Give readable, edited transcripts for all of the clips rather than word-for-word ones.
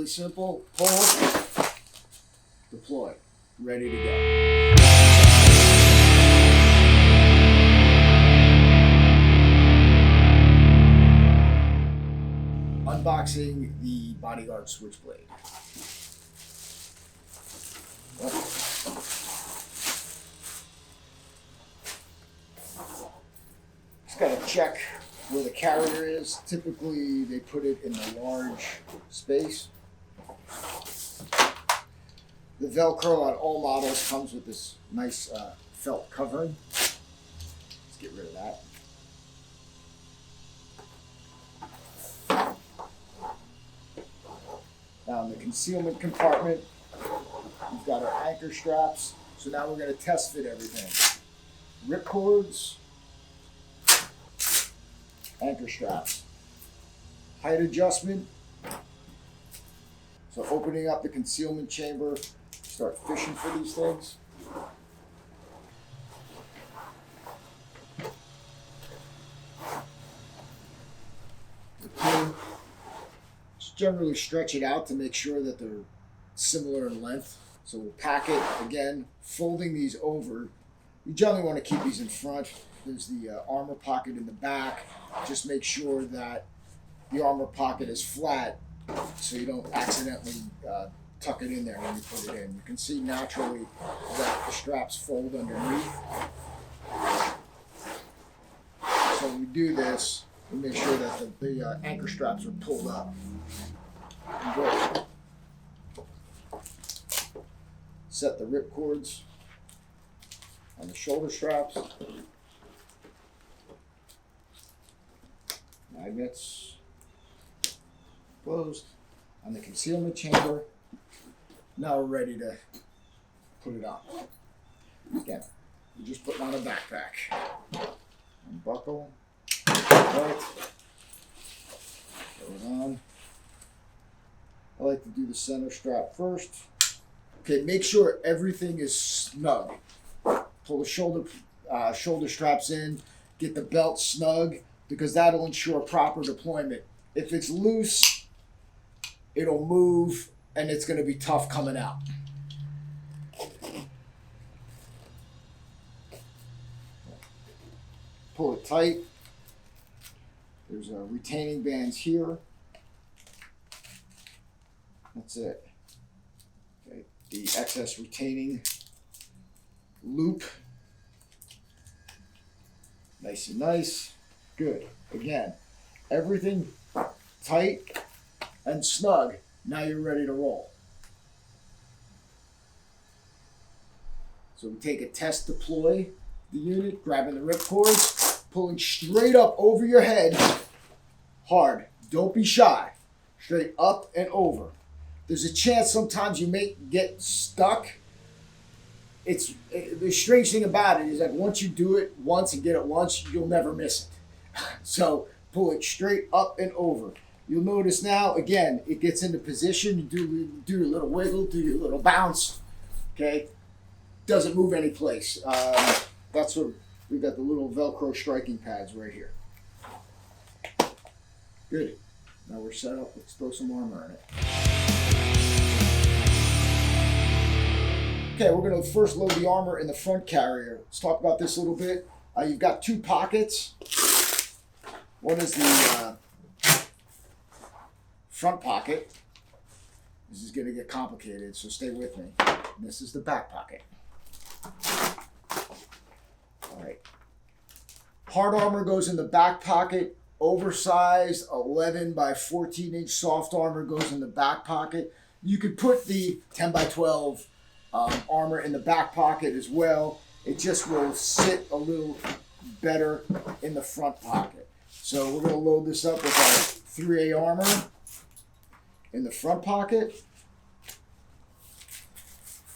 really simple. Pull, deploy, ready to go. Unboxing the Bodyguard Switchblade. Just gotta check where the carrier is. Typically they put it in the large space. The Velcro on all models comes with this nice felt covering. Let's get rid of that. Now in the concealment compartment, we've got our anchor straps. So now we're going to test fit everything. Rip cords, anchor straps, height adjustment. So opening up the concealment chamber, start fishing for these things. Just generally stretch it out to make sure that they're similar in length. So we'll pack it again, folding these over. You generally want to keep these in front. There's the armor pocket in the back. Just make sure that the armor pocket is flat so you don't accidentally tuck it in there when you put it in. You can see naturally that the straps fold underneath. So when we do this, we make sure that the anchor straps are pulled up. Good. Set the rip cords on the shoulder straps. Magnets closed on the concealment chamber. Now we're ready to put it on. Again, you just put it on a backpack. Unbuckle. Right. Throw it on. I like to do the center strap first. Okay, make sure everything is snug. Pull the shoulder straps in. Get the belt snug because that'll ensure proper deployment. If it's loose, it'll move and it's going to be tough coming out. Pull it tight. There's retaining bands here. That's it. Okay, the excess retaining loop. Nice and nice. Good. Again, everything tight and snug. Now you're ready to roll. So we take a test deploy the unit, grabbing the ripcords, pulling straight up over your head, hard. Don't be shy. Straight up and over. There's a chance sometimes you may get stuck. The strange thing about it is that once you do it once and get it once, you'll never miss it. So pull it straight up and over. You'll notice now, again, it gets into position. You do your little wiggle, do your little bounce. Okay, doesn't move any place. That's what we got, the little Velcro striking pads right here. Good. Now we're set up. Let's throw some armor in it. Okay, we're going to first load the armor in the front carrier. Let's talk about this a little bit. You've got two pockets. One is the front pocket. This is going to get complicated, so stay with me. And this is the back pocket. All right. Hard armor goes in the back pocket. Oversized 11 by 14 inch soft armor goes in the back pocket. You could put the 10 by 12 armor in the back pocket as well. It just will sit a little better in the front pocket. So we're going to load this up with our 3A armor in the front pocket.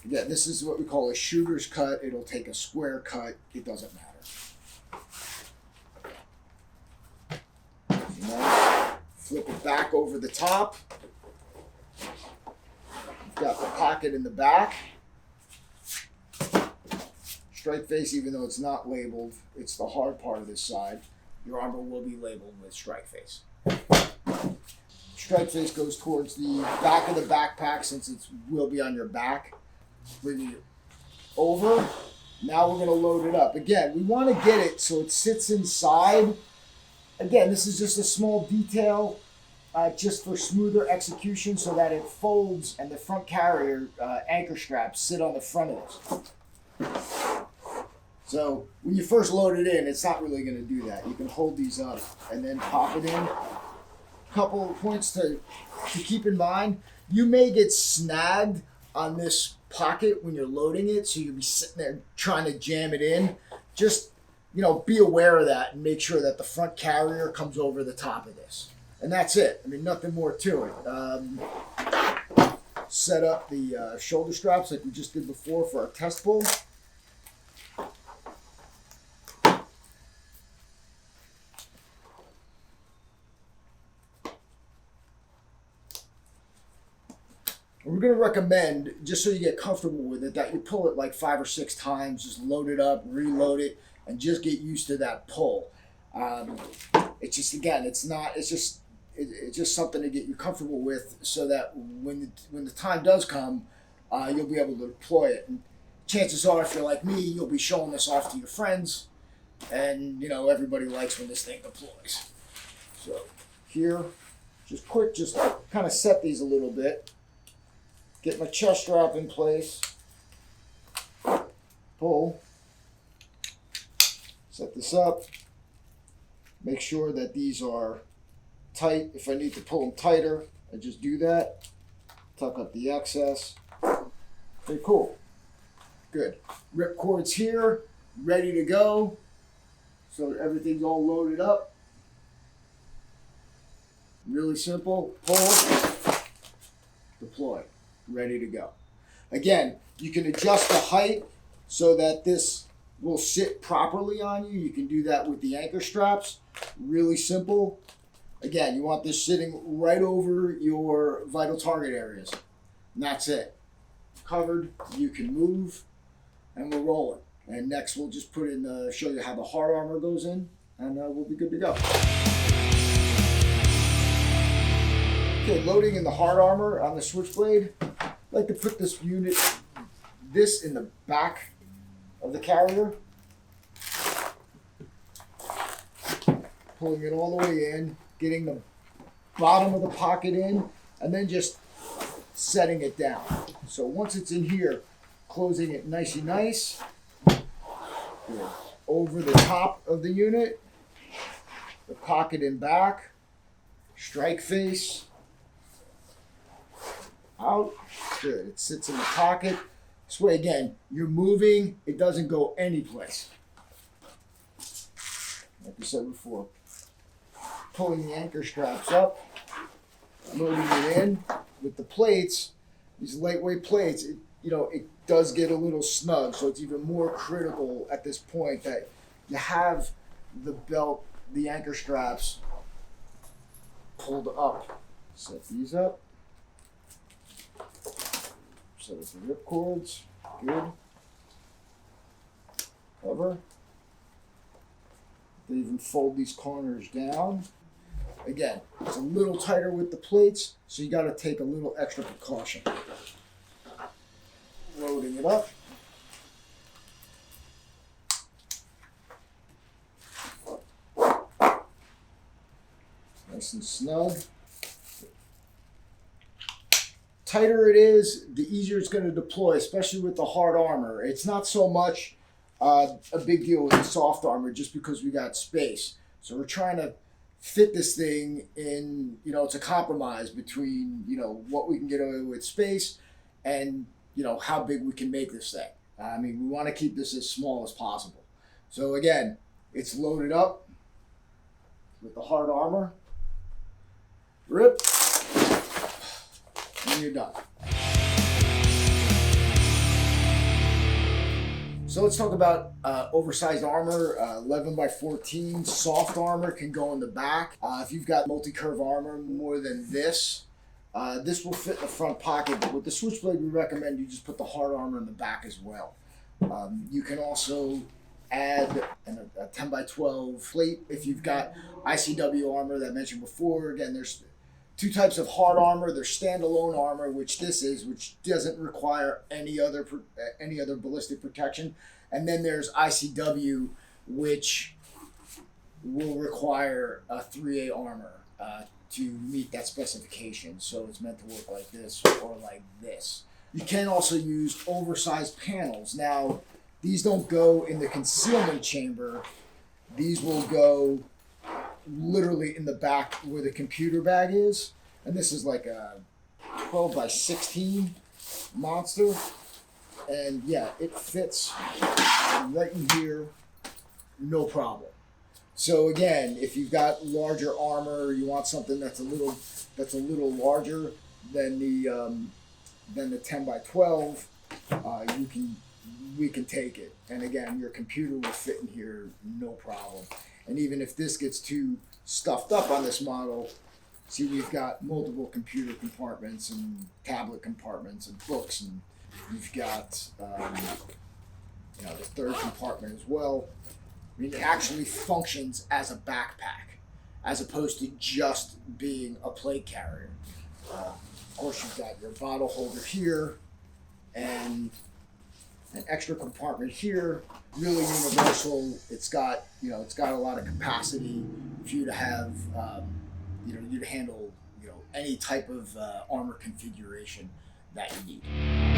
Again, this is what we call a shooter's cut. It'll take a square cut. It doesn't matter. Flip it back over the top. You've got the pocket in the back. Strike face, even though it's not labeled, it's the hard part of this side. Your armor will be labeled with strike face. strike face goes towards the back of the backpack since it will be on your back. Bring it over. Now we're going to load it up. Again, we want to get it so it sits inside. Again, this is just a small detail just for smoother execution so that it folds and the front carrier anchor straps sit on the front of this. So when you first load it in, it's not really going to do that. You can hold these up and then pop it in. A couple of points to keep in mind. You may get snagged on this pocket when you're loading it, so you'll be sitting there trying to jam it in. Just, be aware of that and make sure that the front carrier comes over the top of this. And that's it. I mean, nothing more to it. Set up the shoulder straps like we just did before for our test pull. We're going to recommend, just so you get comfortable with it, that you pull it like 5 or 6 times, just load it up, reload it, and just get used to that pull. It's just, again, it's just something to get you comfortable with so that when the time does come, you'll be able to deploy it. And chances are, if you're like me, you'll be showing this off to your friends, and, everybody likes when this thing deploys. So here, just kind of set these a little bit. Get my chest strap in place, pull, set this up, make sure that these are tight. If I need to pull them tighter, I just do that, tuck up the excess. Okay, cool, good. Rip cords here, ready to go, so everything's all loaded up. Really simple, pull, deploy. Ready to go. Again, you can adjust the height so that this will sit properly on you. You can do that with the anchor straps. Really simple. Again, you want this sitting right over your vital target areas. And that's it. Covered, you can move, and we're rolling. And next we'll just put in show you how the hard armor goes in, and we'll be good to go. Okay, loading in the hard armor on the Switchblade. I like to put this in the back of the carrier. Pulling it all the way in, getting the bottom of the pocket in, and then just setting it down. So once it's in here, closing it nice. Good. Over the top of the unit, the pocket in back, strike face, out. Good. It sits in the pocket. This way, again, you're moving. It doesn't go anyplace. Like I said before, pulling the anchor straps up, loading it in with the plates. These lightweight plates, it does get a little snug, so it's even more critical at this point that you have the belt, the anchor straps pulled up. Set these up. Set up the rip cords. Good. Cover. They even fold these corners down. Again, it's a little tighter with the plates, so you got to take a little extra precaution. Loading it up. Nice and snug. Tighter it is, the easier it's going to deploy, especially with the hard armor. It's not so much a big deal with the soft armor just because we got space. So we're trying to fit this thing in, it's a compromise between, what we can get away with space and, how big we can make this thing. I mean, we want to keep this as small as possible. So again, it's loaded up with the hard armor. Rip. And you're done. So let's talk about oversized armor. 11 by 14 soft armor can go in the back. If you've got multi-curve armor more than this will fit in the front pocket. But with the Switchblade, we recommend you just put the hard armor in the back as well. You can also add a 10 by 12 plate if you've got ICW armor that I mentioned before. Again, there's two types of hard armor. There's standalone armor, which this is, which doesn't require any other ballistic protection, and then there's ICW, which will require a 3A armor to meet that specification. So it's meant to work like this or like this. You can also use oversized panels. Now, these don't go in the concealment chamber. These will go literally in the back where the computer bag is. And this is like a 12 by 16 monster. And yeah, it fits right in here, no problem. So again, if you've got larger armor, you want something that's a little larger than the 10 by 12, we can take it. And again, your computer will fit in here, no problem. And even if this gets too stuffed up on this model, see, we've got multiple computer compartments and tablet compartments and books, and you've got the third compartment as well. I mean, it actually functions as a backpack, as opposed to just being a plate carrier. Of course, you've got your bottle holder here, and an extra compartment here. Really universal. It's got a lot of capacity for you to have, you to handle any type of armor configuration that you need.